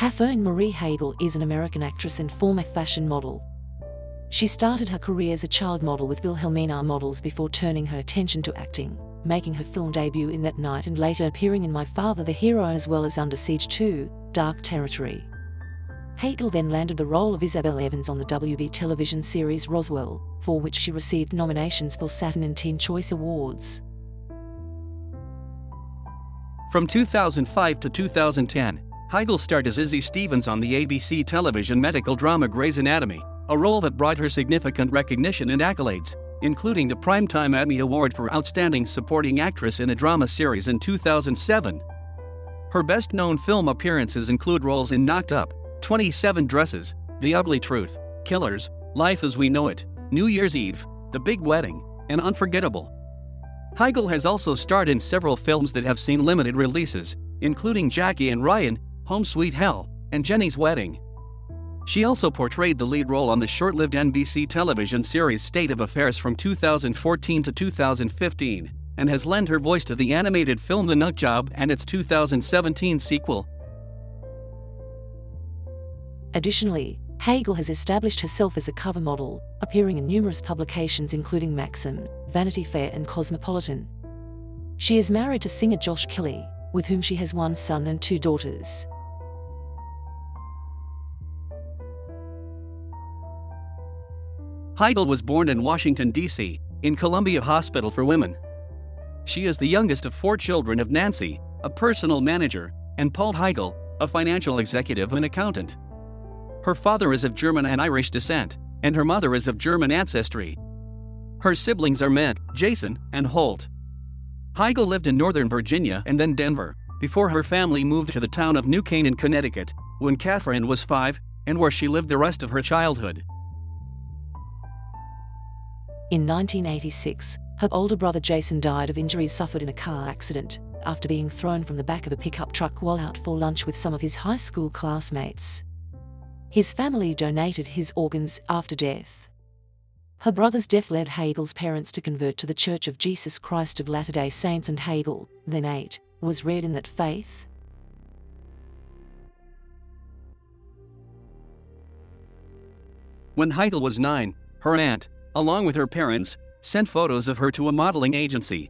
Katherine Heigl is an American actress and former fashion model. She started her career as a child model with Wilhelmina Models before turning her attention to acting, making her film debut in That Night and later appearing in My Father the Hero as well as Under Siege 2, Dark Territory. Heigl then landed the role of Isabel Evans on the WB television series Roswell, for which she received nominations for Saturn and Teen Choice Awards. From 2005 to 2010, Heigl starred as Izzy Stevens on the ABC television medical drama Grey's Anatomy, a role that brought her significant recognition and accolades, including the Primetime Emmy Award for Outstanding Supporting Actress in a Drama Series in 2007. Her best-known film appearances include roles in Knocked Up, 27 Dresses, The Ugly Truth, Killers, Life as We Know It, New Year's Eve, The Big Wedding, and Unforgettable. Heigl has also starred in several films that have seen limited releases, including Jackie and Ryan, Home Sweet Hell, and Jenny's Wedding. She also portrayed the lead role on the short-lived NBC television series State of Affairs from 2014 to 2015, and has lent her voice to the animated film The Nut Job and its 2017 sequel. Additionally, Heigl has established herself as a cover model, appearing in numerous publications including Maxim, Vanity Fair and Cosmopolitan. She is married to singer Josh Kelly, with whom she has one son and two daughters. Heigl was born in Washington, D.C., in Columbia Hospital for Women. She is the youngest of 4 children of Nancy, a personal manager, and Paul Heigl, a financial executive and accountant. Her father is of German and Irish descent, and her mother is of German ancestry. Her siblings are Matt, Jason, and Holt. Heigl lived in Northern Virginia and then Denver, before her family moved to the town of New Canaan, Connecticut, when Katherine was 5, and where she lived the rest of her childhood. In 1986, her older brother Jason died of injuries suffered in a car accident after being thrown from the back of a pickup truck while out for lunch with some of his high school classmates. His family donated his organs after death. Her brother's death led Heigl's parents to convert to the Church of Jesus Christ of Latter-day Saints, and Heigl, then 8, was reared in that faith. When Heigl was 9, her aunt, along with her parents, sent photos of her to a modeling agency.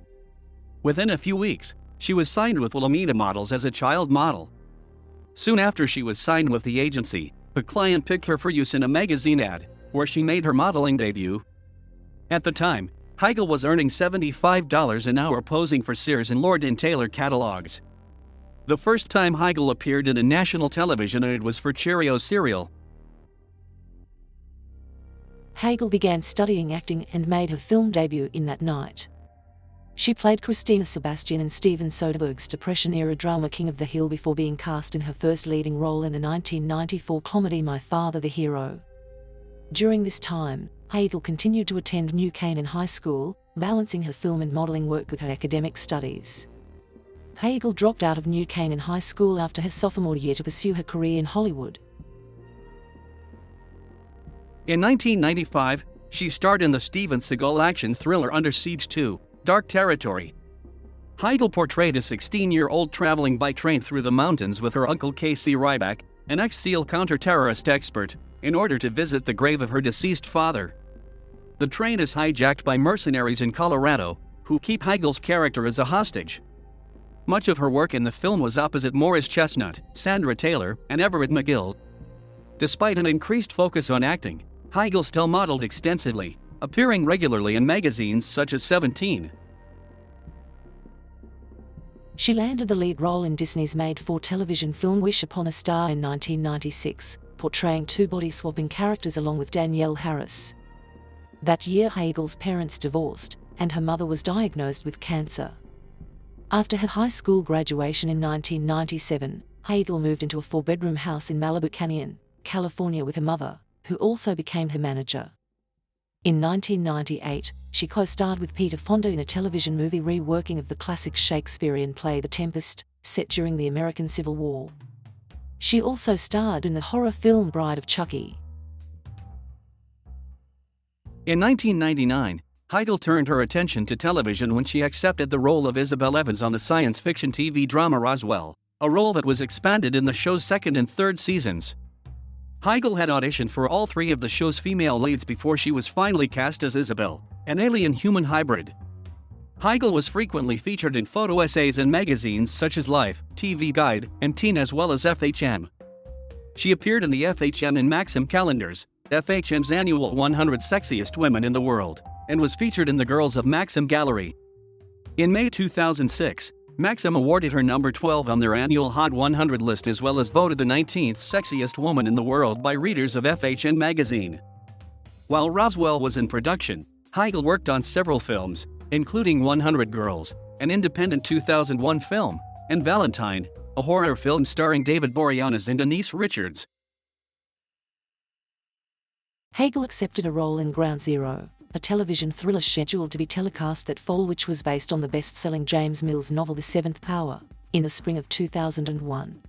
Within a few weeks, she was signed with Wilhelmina Models as a child model. Soon after she was signed with the agency, a client picked her for use in a magazine ad, where she made her modeling debut. At the time, Heigl was earning $75 an hour posing for Sears and Lord & Taylor catalogs. The first time Heigl appeared in a national television ad was for Cheerios cereal. Heigl began studying acting and made her film debut in That Night. She played Christina Sebastian in Steven Soderbergh's Depression-era drama King of the Hill before being cast in her first leading role in the 1994 comedy My Father the Hero. During this time, Heigl continued to attend New Canaan High School, balancing her film and modeling work with her academic studies. Heigl dropped out of New Canaan High School after her sophomore year to pursue her career in Hollywood. In 1995, she starred in the Steven Seagal action thriller Under Siege 2, Dark Territory. Heigl portrayed a 16-year-old traveling by train through the mountains with her uncle Casey Ryback, an ex-SEAL counter-terrorist expert, in order to visit the grave of her deceased father. The train is hijacked by mercenaries in Colorado, who keep Heigl's character as a hostage. Much of her work in the film was opposite Morris Chestnut, Sandra Taylor, and Everett McGill. Despite an increased focus on acting, Heigl still modeled extensively, appearing regularly in magazines such as 17. She landed the lead role in Disney's made-for-television film Wish Upon a Star in 1996, portraying 2 body-swapping characters along with Danielle Harris. That year Heigl's parents divorced, and her mother was diagnosed with cancer. After her high school graduation in 1997, Heigl moved into a 4-bedroom house in Malibu Canyon, California with her mother, who also became her manager. In 1998, she co-starred with Peter Fonda in a television movie reworking of the classic Shakespearean play The Tempest, set during the American Civil War. She also starred in the horror film Bride of Chucky. In 1999, Heigl turned her attention to television when she accepted the role of Isabel Evans on the science fiction TV drama Roswell, a role that was expanded in the show's second and third seasons. Heigl had auditioned for all three of the show's female leads before she was finally cast as Isabel, an alien-human hybrid. Heigl was frequently featured in photo essays in magazines such as Life, TV Guide, and Teen, as well as FHM. She appeared in the FHM and Maxim calendars, FHM's annual 100 Sexiest Women in the World, and was featured in the Girls of Maxim gallery. In May 2006, Maxim awarded her number 12 on their annual Hot 100 list, as well as voted the 19th sexiest woman in the world by readers of FHM magazine. While Roswell was in production, Heigl worked on several films, including 100 Girls, an independent 2001 film, and Valentine, a horror film starring David Boreanaz and Denise Richards. Heigl accepted a role in Ground Zero, a television thriller scheduled to be telecast that fall, which was based on the best-selling James Mills novel The Seventh Power, in the spring of 2001.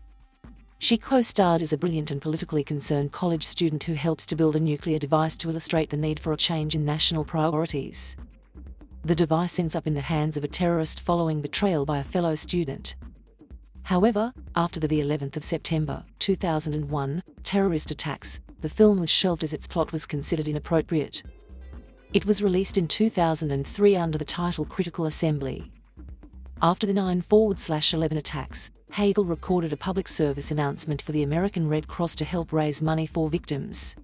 She co-starred as a brilliant and politically concerned college student who helps to build a nuclear device to illustrate the need for a change in national priorities. The device ends up in the hands of a terrorist following betrayal by a fellow student. However, after the 11th of September 2001 terrorist attacks, the film was shelved as its plot was considered inappropriate. It was released in 2003 under the title Critical Assembly. After the 9/11 attacks, Heigl recorded a public service announcement for the American Red Cross to help raise money for victims.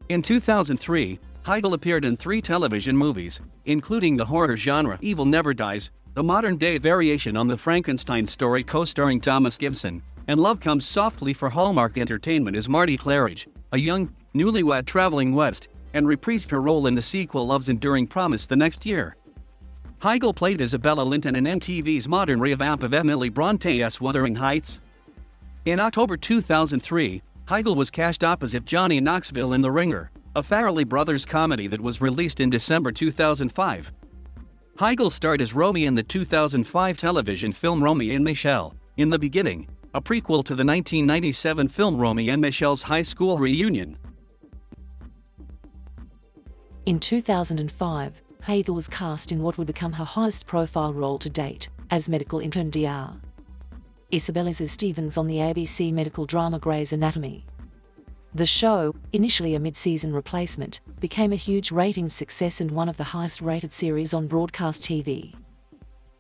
In 2003, Heigl appeared in 3 television movies, including the horror genre Evil Never Dies, a modern-day variation on the Frankenstein story co-starring Thomas Gibson, and Love Comes Softly for Hallmark Entertainment as Marty Claridge, a young, newlywed traveling west, and reprised her role in the sequel Love's Enduring Promise the next year. Heigl played Isabella Linton in MTV's modern revamp of Emily Bronte's Wuthering Heights. In October 2003, Heigl was cast opposite Johnny Knoxville in The Ringer, a Farrelly Brothers comedy that was released in December 2005. Heigl starred as Romy in the 2005 television film Romy and Michelle, In the Beginning, a prequel to the 1997 film Romy and Michelle's high school reunion. In 2005, Heigl was cast in what would become her highest-profile role to date, as medical intern Dr. Isabel Stevens on the ABC medical drama Grey's Anatomy. The show, initially a mid-season replacement, became a huge ratings success and one of the highest-rated series on broadcast TV.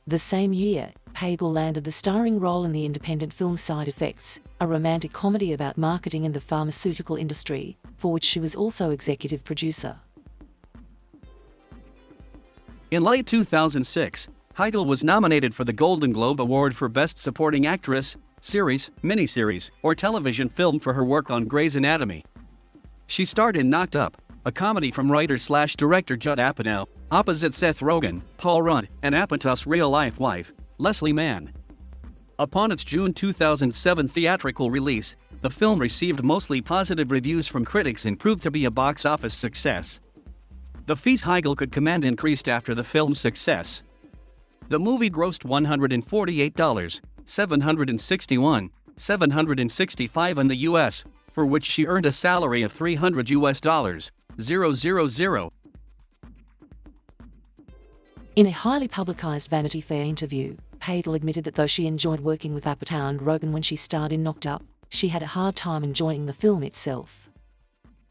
The same year, Heigl landed the starring role in the independent film Side Effects, a romantic comedy about marketing in the pharmaceutical industry, for which she was also executive producer. In late 2006, Heigl was nominated for the Golden Globe Award for Best Supporting Actress, Series, Miniseries, or Television Film for her work on Grey's Anatomy. She starred in Knocked Up, a comedy from writer/director Judd Apatow, opposite Seth Rogen, Paul Rudd, and Apatow's real-life wife, Leslie Mann. Upon its June 2007 theatrical release, the film received mostly positive reviews from critics and proved to be a box office success. The fees Heigl could command increased after the film's success. The movie grossed $148, $765 in the U.S., for which she earned a salary of $300,000. In a highly publicized Vanity Fair interview, Heigl admitted that though she enjoyed working with Apatow and Rogen when she starred in Knocked Up, she had a hard time enjoying the film itself.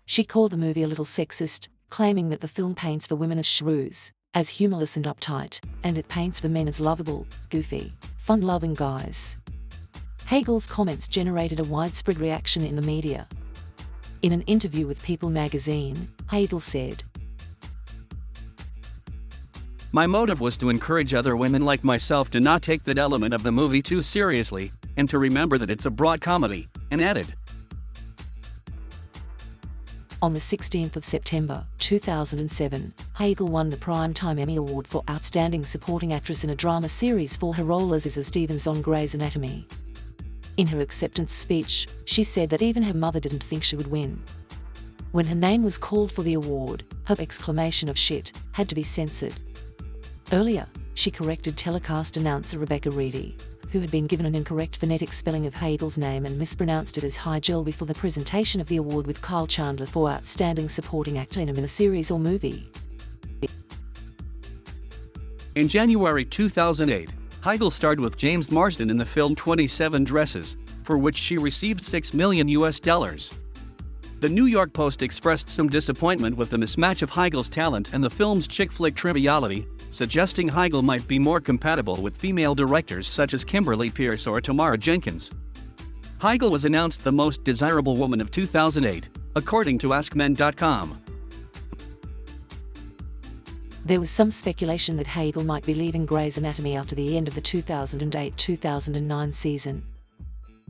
She called the movie a little sexist, claiming that the film paints for women as shrews, as humorless and uptight, and it paints for men as lovable, goofy, fun-loving guys. Heigl's comments generated a widespread reaction in the media. In an interview with People magazine, Heigl said, "My motive was to encourage other women like myself to not take that element of the movie too seriously, and to remember that it's a broad comedy," and added, On the 16th of September 2007, Heigl won the Primetime Emmy Award for Outstanding Supporting Actress in a Drama Series for her role as Isa Stevens on Grey's Anatomy. In her acceptance speech, she said that even her mother didn't think she would win. When her name was called for the award, her exclamation of "shit" had to be censored. Earlier, she corrected telecast announcer Rebecca Reedy, who had been given an incorrect phonetic spelling of Heigl's name and mispronounced it as Heigl before the presentation of the award with Kyle Chandler for Outstanding Supporting Actor in a Miniseries or Movie. In January 2008, Heigl starred with James Marsden in the film 27 Dresses, for which she received $6 million. The New York Post expressed some disappointment with the mismatch of Heigl's talent and the film's chick flick triviality, suggesting Heigl might be more compatible with female directors such as Kimberly Peirce or Tamara Jenkins. Heigl was announced the most desirable woman of 2008, according to AskMen.com. There was some speculation that Heigl might be leaving Grey's Anatomy after the end of the 2008-2009 season.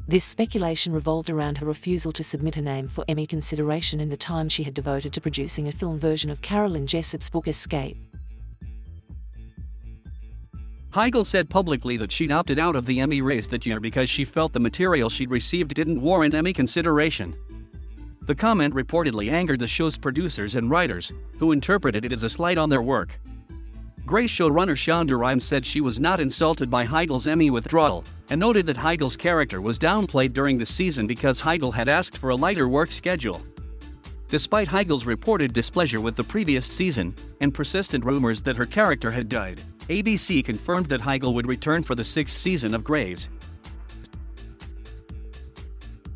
This speculation revolved around her refusal to submit her name for Emmy consideration in the time she had devoted to producing a film version of Carolyn Jessup's book Escape. Heigl said publicly that she'd opted out of the Emmy race that year because she felt the material she'd received didn't warrant Emmy consideration. The comment reportedly angered the show's producers and writers, who interpreted it as a slight on their work. Grey showrunner Shonda Rhimes said she was not insulted by Heigl's Emmy withdrawal, and noted that Heigl's character was downplayed during the season because Heigl had asked for a lighter work schedule. Despite Heigl's reported displeasure with the previous season, and persistent rumors that her character had died, ABC confirmed that Heigl would return for the 6th season of Grey's.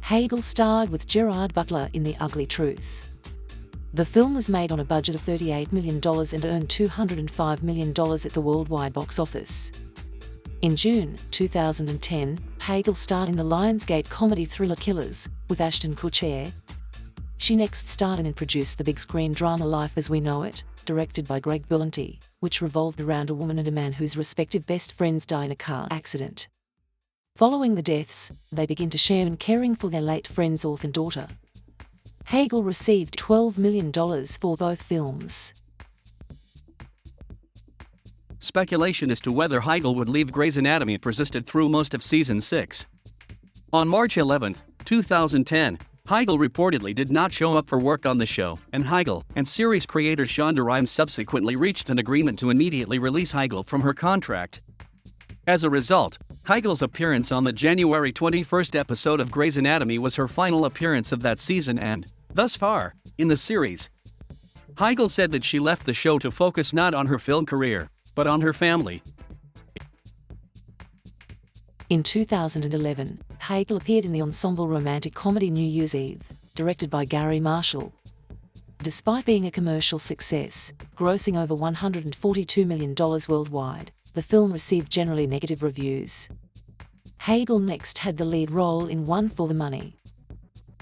Heigl starred with Gerard Butler in The Ugly Truth. The film was made on a budget of $38 million and earned $205 million at the worldwide box office. In June 2010, Heigl starred in the Lionsgate comedy thriller Killers, with Ashton Kutcher. She next starred in and produced the big screen drama Life as We Know It, directed by Greg Berlanti, which revolved around a woman and a man whose respective best friends die in a car accident. Following the deaths, they begin to share in caring for their late friend's orphan daughter. Heigl received $12 million for both films. Speculation as to whether Heigl would leave Grey's Anatomy persisted through most of Season 6. On March 11, 2010, Heigl reportedly did not show up for work on the show, and Heigl and series creator Shonda Rhimes subsequently reached an agreement to immediately release Heigl from her contract. As a result, Heigl's appearance on the January 21st episode of Grey's Anatomy was her final appearance of that season and, thus far, in the series. Heigl said that she left the show to focus not on her film career, but on her family. In 2011, Heigl appeared in the ensemble romantic comedy New Year's Eve, directed by Gary Marshall. Despite being a commercial success, grossing over $142 million worldwide, the film received generally negative reviews. Heigl next had the lead role in One for the Money.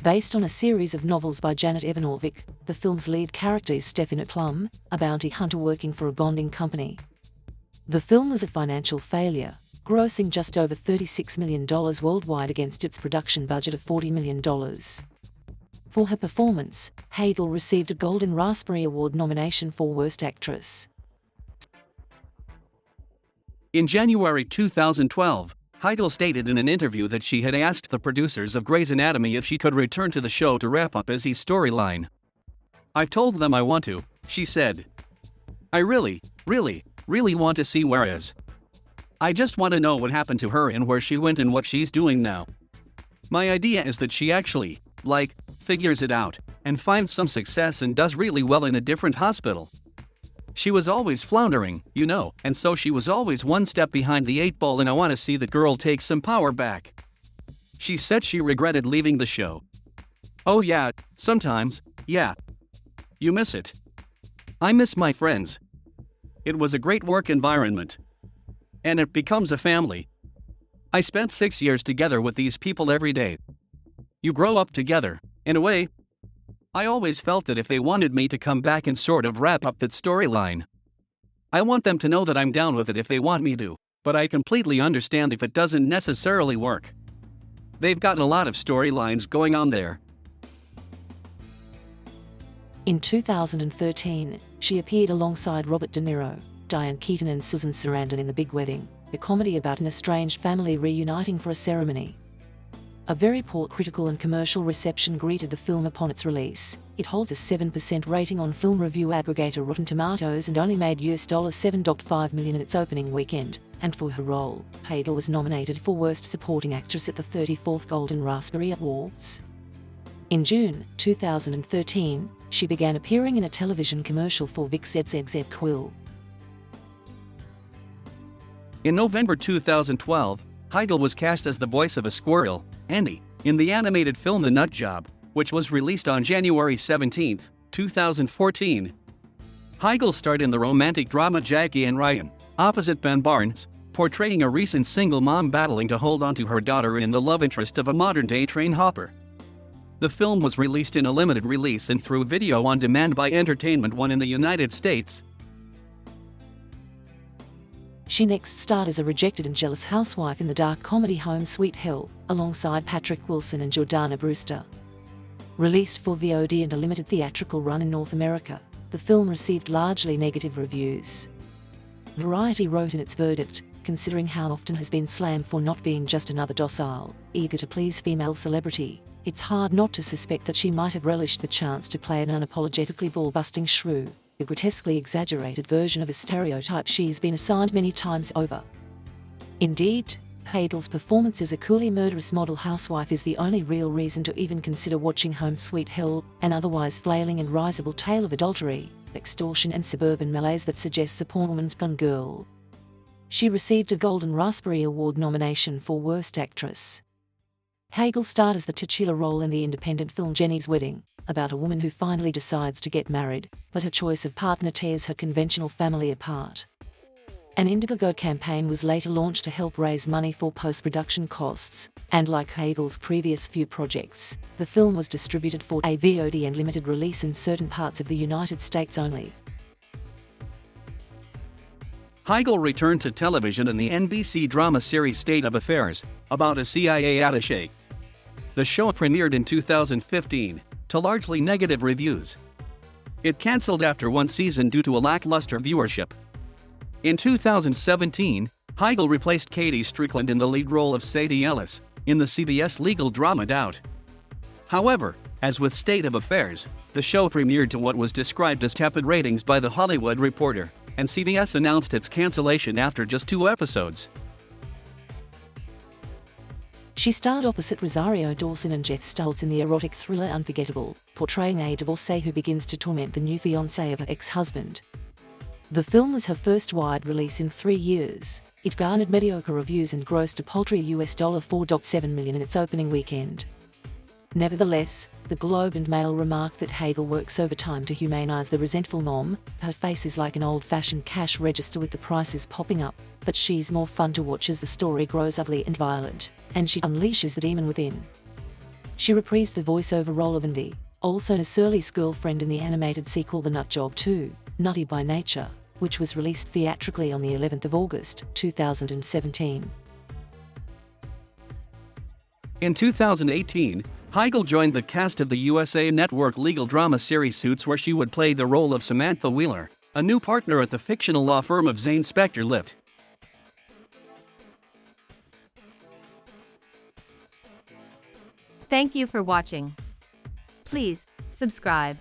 Based on a series of novels by Janet Evan-Orvik, the film's lead character is Stephanie Plum, a bounty hunter working for a bonding company. The film was a financial failure, grossing just over $36 million worldwide against its production budget of $40 million. For her performance, Heigl received a Golden Raspberry Award nomination for Worst Actress. In January 2012, Heigl stated in an interview that she had asked the producers of Grey's Anatomy if she could return to the show to wrap up Izzy's storyline. "I've told them I want to," she said. "I really want to see where Iz. I just want to know what happened to her and where she went and what she's doing now. My idea is that she actually, figures it out, and finds some success and does really well in a different hospital. She was always floundering, and so she was always one step behind the 8 ball, and I want to see the girl take some power back." She said she regretted leaving the show. "Oh yeah, sometimes, yeah. You miss it. I miss my friends. It was a great work environment. And it becomes a family. I spent 6 years together with these people every day. You grow up together, in a way. I always felt that if they wanted me to come back and sort of wrap up that storyline, I want them to know that I'm down with it if they want me to, but I completely understand if it doesn't necessarily work. They've got a lot of storylines going on there." In 2013, she appeared alongside Robert De Niro, Diane Keaton and Susan Sarandon in The Big Wedding, a comedy about an estranged family reuniting for a ceremony. A very poor critical and commercial reception greeted the film upon its release. It holds a 7% rating on film review aggregator Rotten Tomatoes and only made $7.5 million in its opening weekend, and for her role, Heigl was nominated for Worst Supporting Actress at the 34th Golden Raspberry Awards. In June 2013, she began appearing in a television commercial for Vicks ZZZ Quill. In November 2012, Heigl was cast as the voice of a squirrel, Andy, in the animated film The Nut Job, which was released on January 17, 2014. Heigl starred in the romantic drama Jackie and Ryan, opposite Ben Barnes, portraying a recent single mom battling to hold on to her daughter and the love interest of a modern-day train hopper. The film was released in a limited release and through video on demand by Entertainment One in the United States. She next starred as a rejected and jealous housewife in the dark comedy Home Sweet Hell, alongside Patrick Wilson and Jordana Brewster. Released for VOD and a limited theatrical run in North America, the film received largely negative reviews. Variety wrote in its verdict, considering how often has been slammed for not being just another docile, eager-to-please female celebrity, it's hard not to suspect that she might have relished the chance to play an unapologetically ball-busting shrew, a grotesquely exaggerated version of a stereotype she's been assigned many times over. Indeed, Heigl's performance as a coolly murderous model housewife is the only real reason to even consider watching Home Sweet Hell, an otherwise flailing and risible tale of adultery, extortion and suburban malaise that suggests a porn woman's fun girl. She received a Golden Raspberry Award nomination for Worst Actress. Heigl starred as the titular role in the independent film Jenny's Wedding, about a woman who finally decides to get married, but her choice of partner tears her conventional family apart. An Indiegogo campaign was later launched to help raise money for post-production costs, and like Heigl's previous few projects, the film was distributed for a VOD and limited release in certain parts of the United States only. Heigl returned to television in the NBC drama series State of Affairs, about a CIA attaché. The show premiered in 2015, to largely negative reviews. It cancelled after one season due to a lackluster viewership. In 2017, Heigl replaced Katie Strickland in the lead role of Sadie Ellis, in the CBS legal drama Doubt. However, as with State of Affairs, the show premiered to what was described as tepid ratings by The Hollywood Reporter, and CBS announced its cancellation after just 2 episodes. She starred opposite Rosario Dawson and Jeff Stultz in the erotic thriller Unforgettable, portraying a divorcee who begins to torment the new fiancé of her ex-husband. The film was her first wide release in 3 years. It garnered mediocre reviews and grossed a paltry $4.7 million in its opening weekend. Nevertheless, the Globe and Mail remarked that Heigl works overtime to humanize the resentful mom. Her face is like an old-fashioned cash register with the prices popping up, but she's more fun to watch as the story grows ugly and violent, and she unleashes the demon within. She reprised the voiceover role of Andy, also as Surly's girlfriend in the animated sequel The Nut Job 2, Nutty by Nature, which was released theatrically on the 11th of August, 2017. In 2018, Heigl joined the cast of the USA Network legal drama series Suits, where she would play the role of Samantha Wheeler, a new partner at the fictional law firm of Zane Spector Lipt. Thank you for watching. Please subscribe.